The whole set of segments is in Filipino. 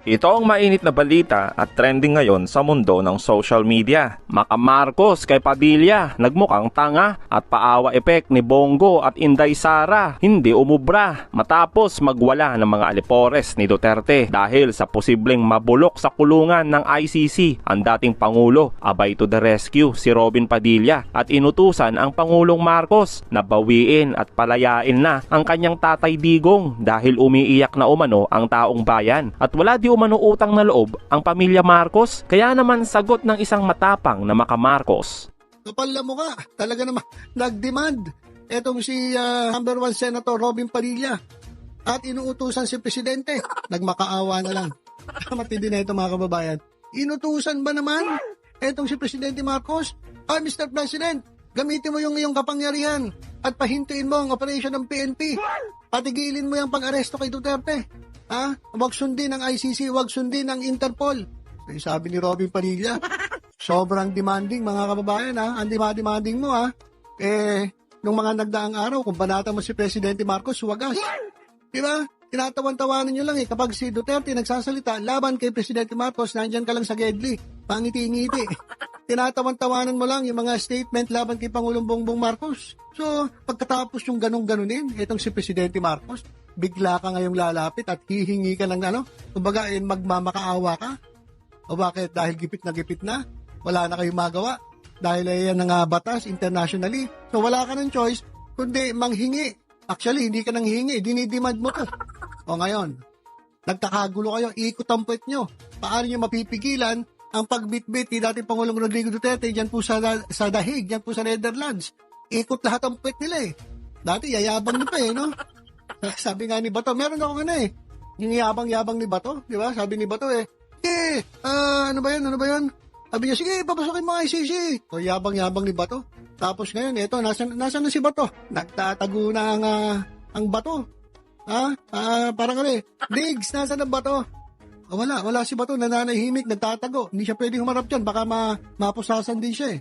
Ito ang mainit na balita at trending ngayon sa mundo ng social media. Maka Marcos kay Padilla, nagmukhang tanga at paawa effect ni Bongo at Inday Sara hindi umubra matapos magwala ng mga alipores ni Duterte dahil sa posibleng mabulok sa kulungan ng ICC ang dating Pangulo. Abay to the rescue si Robin Padilla at inutusan ang Pangulong Marcos na bawiin at palayain na ang kanyang tatay Digong dahil umiiyak na umano ang taong bayan at wala di umano utang na loob ang pamilya Marcos, kaya naman sagot ng isang matapang na Maka Marcos. Kapal na mukha, talaga naman nag-demand etong si number 1 Senator Robin Padilla at inuutusan si Presidente. Nagmakaawa na lang. Matindi na ito mga kababayan. Inutusan ba naman etong si Presidente Marcos? Mr. President, gamitin mo yung iyong kapangyarihan at pahintuin mo ang operasyon ng PNP. Patigilin mo yung pag-aresto kay Duterte. Wag sundin ng ICC, wag sundin ng Interpol. Sabi ni Robin Padilla, sobrang demanding mga kababayan ang demanding mo nung mga nagdaang araw, kung banata mo si Presidente Marcos, wagas. Diba? Tinatawan-tawanan nyo lang kapag si Duterte nagsasalita laban kay Presidente Marcos, nandyan ka lang sa gedli, pangiti-ngiti. Tinatawan-tawanan mo lang yung mga statement laban kay Pangulong Bongbong Marcos. So, pagkatapos yung ganun-ganunin, itong si Presidente Marcos, bigla ka ngayong lalapit at hihingi ka ng kumbaga magmamakaawa ka. O bakit? Dahil gipit na, wala na kayong magawa. Dahil yan ang batas internationally. So wala ka ng choice, kundi manghingi. Actually, hindi ka nang hingi, dinidemand mo to. O ngayon, nagtakagulo kayo, ikot ang puwet nyo. Paano nyo mapipigilan ang pagbitbit ni dating Pangulong Rodrigo Duterte dyan po sa Dahig, dyan po sa Netherlands. Ikot lahat ang puwet nila Dati, yayabang nyo pa no? Sabi nga ni Bato, meron ako yung yabang-yabang ni Bato, di ba? Sabi ni Bato ano ba yan? Sabi niya, sige, papasokin mo ICC. O yabang-yabang ni Bato. Tapos ngayon, nasan na si Bato? Nagtatago na ang Bato. Parang Diggs, nasan ang Bato? Wala si Bato, nananahimik, nagtatago. Hindi siya pwedeng humarap dyan, baka mapusasan din siya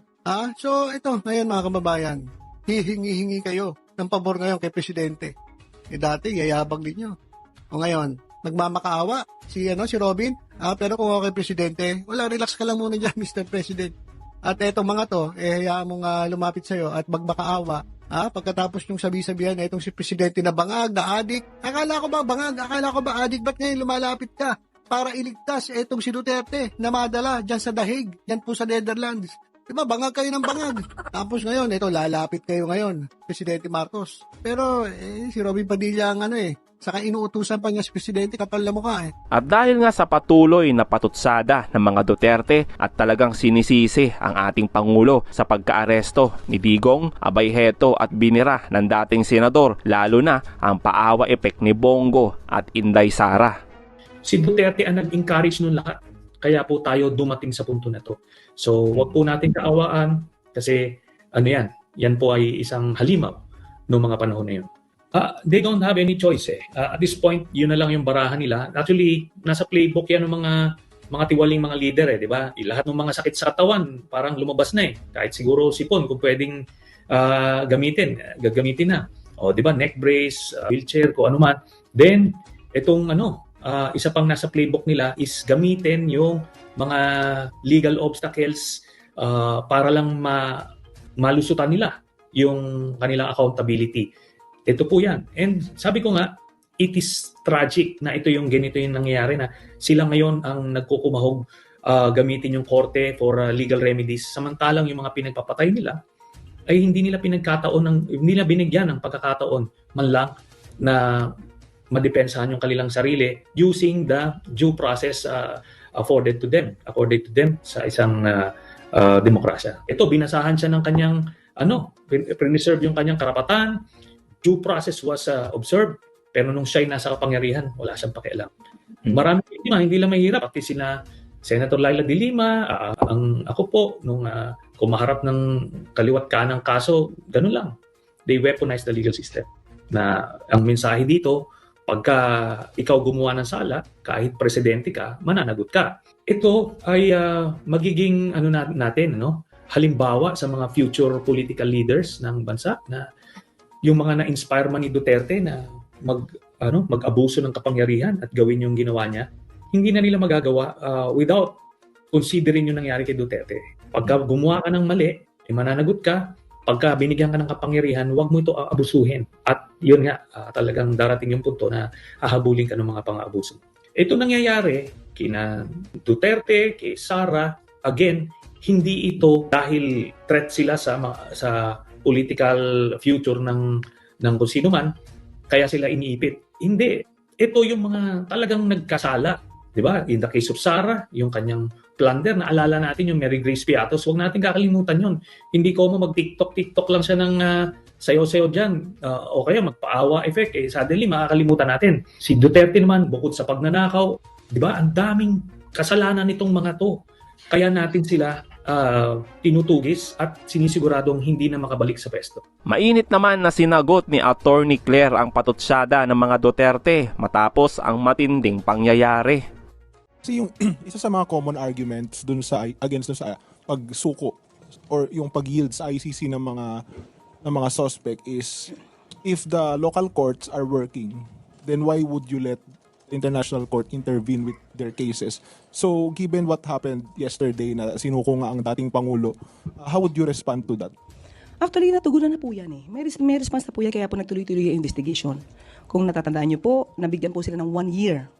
So, ito, ngayon mga kababayan, hihingi-hingi kayo ng pabor ngayon kay Presidente. Dati, yayabang din nyo. O ngayon, nagmamakaawa si Robin. Pero kung ako kay Presidente, wala, relax ka lang muna dyan, Mr. President. At etong mga to, hayaan mong lumapit sa'yo at magmakaawa. Pagkatapos yung sabi-sabihan na itong si Presidente na bangag, na adik. Akala ko ba bangag? Akala ko ba adik? Ba't ngayon lumalapit ka para iligtas etong si Duterte na madala dyan sa Dahig, dyan po sa Netherlands? Diba, bangag kayo ng bangag. Tapos ngayon, lalapit kayo ngayon, Presidente Marcos. Pero, si Robin Padilla ang saka inuutusan pa niya si Presidente, kapal na mukha At dahil nga sa patuloy na patutsada ng mga Duterte at talagang sinisisi ang ating Pangulo sa pagkaaresto ni Digong, abay heto at binira ng dating senador, lalo na ang paawa effect ni Bongo at Inday Sara. Si Duterte ang nag-encourage nun lahat. Kaya po tayo dumating sa punto na to. So, wag po natin kaawaan kasi yan po ay isang halimaw noong mga panahon na yun. They don't have any choice At this point, yun na lang yung barahan nila. Actually, nasa playbook yan ng mga tiwaling mga leader di ba? Lahat ng mga sakit sa katawan parang lumabas na Kahit siguro sipon kung pwedeng gagamitin na. O di ba, neck brace, wheelchair, kung ano man. Then, itong isa pang nasa playbook nila is gamitin yung mga legal obstacles para lang malusutan nila yung kanilang accountability. Ito po yan. And sabi ko nga, it is tragic na ganito yung nangyayari na sila ngayon ang nagkukumahog gamitin yung korte for legal remedies. Samantalang yung mga pinagpapatay nila ay hindi nila binigyan ng pagkakataon man lang na madepensahan yung kanilang sarili using the due process accorded to them sa isang demokrasya. Ito, binasahan siya ng kanyang preserve yung kanyang karapatan. Due process was observed, pero nung siya'y nasa kapangyarihan, wala siyang pakialam. Marami hindi lang mahirap. Pati sina Senator Laila de Lima, ako po, nung kumaharap ng kaliwat kanang kaso, ganun lang. They weaponize the legal system. Na ang mensahe dito, pagka ikaw gumawa ng sala, kahit presidente ka, mananagot ka. Ito ay magiging halimbawa sa mga future political leaders ng bansa na yung mga na-inspire man ni Duterte na mag-abuso ng kapangyarihan at gawin yung ginawa niya, hindi na nila magagawa without considering yung nangyari kay Duterte. Pagka gumawa ka ng mali, mananagot ka. Pagka binigyan ka ng kapangyarihan, huwag mo ito abusuhin. At yun nga, talagang darating yung punto na hahabulin ka ng mga pang-aabuso. Ito nangyayari kina Duterte, kay Sara, again, hindi ito dahil threat sila sa political future ng kung sino man, kaya sila iniipit. Hindi. Ito yung mga talagang nagkasala. Di ba? In the case of Sara, yung kanyang plunder, naalala natin yung Mary Grace Piatos, huwag natin kakalimutan yun. Hindi ko mag-TikTok lang siya ng sayo-sayo dyan. O kaya magpaawa effect. Suddenly, makakalimutan natin. Si Duterte naman, bukod sa pagnanakaw, di ba? Ang daming kasalanan nitong mga to. Kaya natin sila tinutugis at sinisiguradong hindi na makabalik sa pwesto. Mainit naman na sinagot ni Attorney Claire ang patutsada ng mga Duterte matapos ang matinding pangyayari. Kasi yung isa sa mga common arguments dun sa pagsuko or yung pag-yield sa ICC ng mga suspect is if the local courts are working, then why would you let the international court intervene with their cases? So given what happened yesterday na sinuko nga ang dating Pangulo, how would you respond to that? Actually, natugunan na po yan eh. May response na po yan, kaya po nagtuloy-tuloy yung investigation. Kung natatandaan nyo po, nabigyan po sila ng 1 year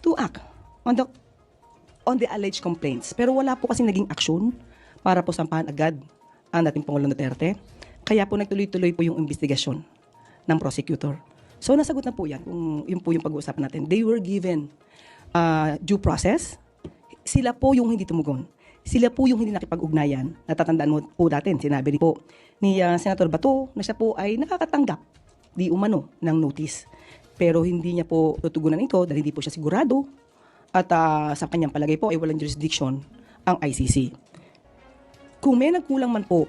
to act on the alleged complaints. Pero wala po kasi naging aksyon para po sampahan agad ang dating Pangulong Duterte. Kaya po nagtuloy-tuloy po yung investigasyon ng prosecutor. So nasagot na po yan, kung yun po yung pag-uusapan natin. They were given due process. Sila po yung hindi tumugon. Sila po yung hindi nakipag-ugnayan. Natatandaan mo po natin, sinabi po ni Senator Bato na siya po ay nakakatanggap di umano ng notice. Pero hindi niya po tutugunan ito dahil hindi po siya sigurado at sa kanyang palagay po ay walang jurisdiction ang ICC. Kung may nagkulang man po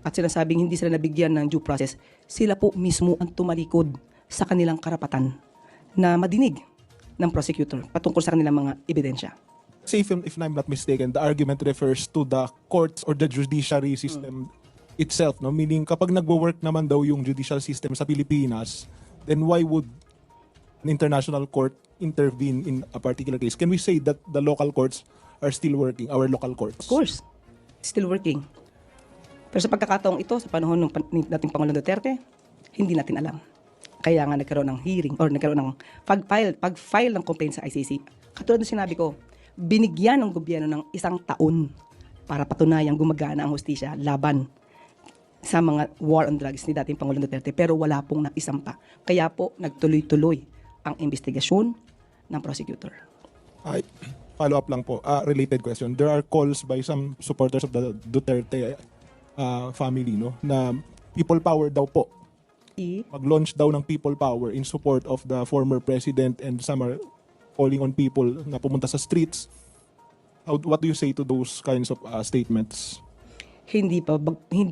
at sinasabing hindi sila nabigyan ng due process, sila po mismo ang tumalikod sa kanilang karapatan na madinig ng prosecutor patungkol sa kanilang mga ebidensya. Say if I'm not mistaken, the argument refers to the courts or the judiciary system itself, no? Meaning kapag nagwo-work naman daw yung judicial system sa Pilipinas, then why would an international court intervene in a particular case? Can we say that the local courts are still working, our local courts? Of course, still working. Pero sa pagkakataong ito, sa panahon ng dating Pangulong Duterte, hindi natin alam. Kaya nga nagkaroon ng hearing or nagkaroon ng pag-file ng complaint sa ICC. Katulad ng sinabi ko, binigyan ng gobyerno ng 1 taon para patunayang gumagana ang hustisya laban sa mga war on drugs ni dating Pangulong Duterte. Pero wala pong naisampa. Kaya po nagtuloy-tuloy ang investigasyon ng prosecutor. Follow up lang po, related question. There are calls by some supporters of the Duterte family, no, na people power daw po. Mag-launch daw ng people power in support of the former president, and some are calling on people na pumunta sa streets. What do you say to those kinds of statements? Hindi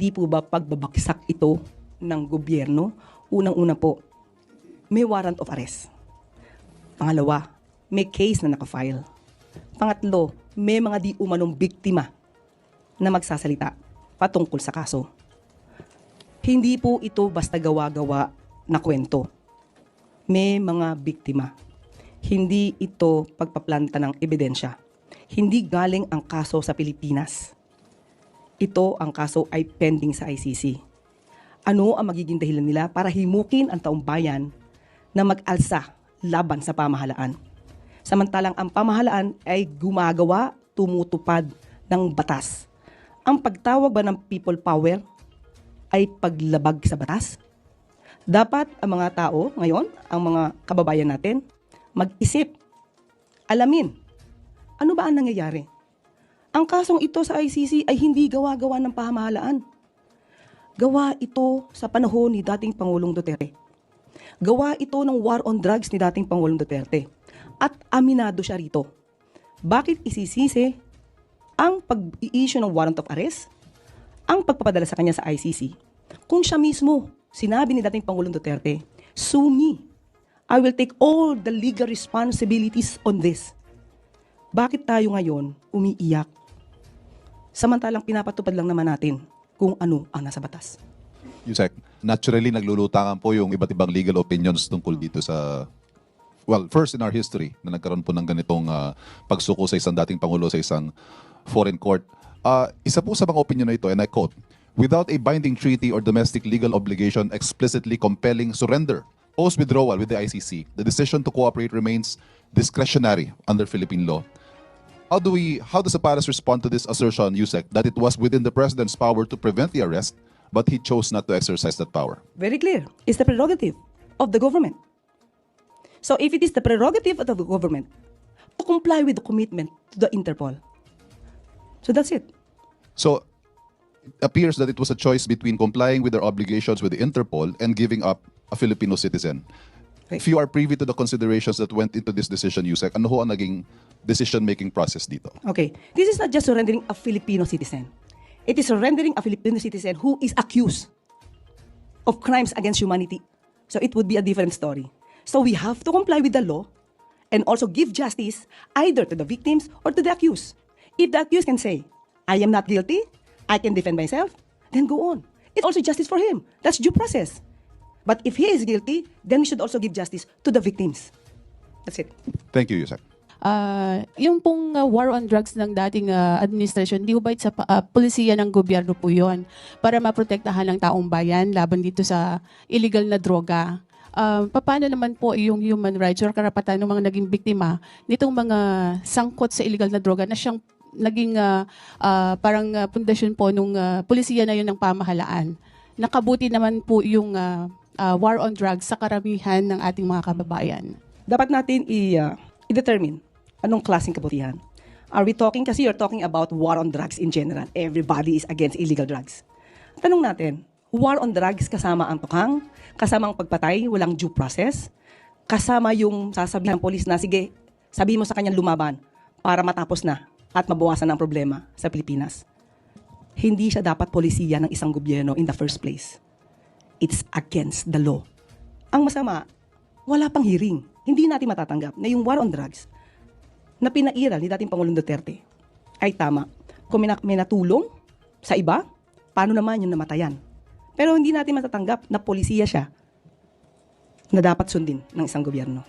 po ba pagbabagsak ito ng gobyerno? Unang-una po, may warrant of arrest. Pangalawa, may case na nakafile. Pangatlo, may mga di umanong biktima na magsasalita patungkol sa kaso. Hindi po ito basta gawa-gawa na kwento. May mga biktima. Hindi ito pagpaplanta ng ebidensya. Hindi galing ang kaso sa Pilipinas. Ito ang kaso ay pending sa ICC. Ano ang magiging dahilan nila para himukin ang taong bayan na mag-alsa laban sa pamahalaan? Samantalang ang pamahalaan ay gumagawa, tumutupad ng batas. Ang pagtawag ba ng people power ay paglabag sa batas? Dapat ang mga tao ngayon, ang mga kababayan natin, mag-isip, alamin, ano ba ang nangyayari? Ang kasong ito sa ICC ay hindi gawa-gawa ng pamahalaan. Gawa ito sa panahon ni dating Pangulong Duterte. Gawa ito ng war on drugs ni dating Pangulong Duterte. At aminado siya rito. Bakit isisisi ang pag-i-issue ng warrant of arrest, ang pagpapadala sa kanya sa ICC, kung siya mismo, sinabi ni dating Pangulong Duterte, sue me. I will take all the legal responsibilities on this. Bakit tayo ngayon umiiyak? Samantalang pinapatupad lang naman natin kung ano ang nasa batas. Yusek, naturally naglulutangan po yung iba't ibang legal opinions tungkol dito sa well, first in our history na nagkaroon po ng ganitong pagsuko sa isang dating Pangulo sa isang foreign court. Isa po sa mga opinion na ito, and I quote, "Without a binding treaty or domestic legal obligation explicitly compelling surrender, post-withdrawal with the ICC, the decision to cooperate remains discretionary under Philippine law." How does the Paras respond to this assertion, Yusek, that it was within the President's power to prevent the arrest, but he chose not to exercise that power? Very clear. It's the prerogative of the government. So if it is the prerogative of the government to comply with the commitment to the Interpol, so that's it. So it appears that it was a choice between complying with their obligations with the Interpol and giving up a Filipino citizen. Right. If you are privy to the considerations that went into this decision, Yusek, ano ho ang naging decision-making process dito? Okay. This is not just surrendering a Filipino citizen. It is surrendering a Filipino citizen who is accused of crimes against humanity. So it would be a different story. So we have to comply with the law and also give justice either to the victims or to the accused. If the accused can say, I am not guilty, I can defend myself, then go on. It's also justice for him. That's due process. But if he is guilty, then we should also give justice to the victims. That's it. Thank you, Yusek. Yung pong war on drugs ng dating administration, di ba sa polisiya ng gobyerno po yun para maprotektahan ng taong bayan laban dito sa illegal na droga. Paano naman po yung human rights or karapatan ng mga naging biktima nitong mga sangkot sa illegal na droga na siyang naging parang pundasyon po nung polisiya na yun ng pamahalaan. Nakabuti naman po yung war on drugs sa karamihan ng ating mga kababayan. Dapat natin i-determine anong klaseng kabutihan. Are we talking, kasi you're talking about war on drugs in general. Everybody is against illegal drugs. Tanong natin, war on drugs kasama ang tukang, kasama ang pagpatay, walang due process, kasama yung sasabihin ng polis na, sige, sabihin mo sa kanyang lumaban para matapos na at mabawasan ang problema sa Pilipinas. Hindi siya dapat polisiya ng isang gobyerno in the first place. It's against the law. Ang masama, wala pang hearing. Hindi natin matatanggap na yung war on drugs na pinairal ni dating Pangulong Duterte ay tama. Kung may natulong sa iba, paano naman yung namatayan? Pero hindi natin matatanggap na polisiya siya na dapat sundin ng isang gobyerno.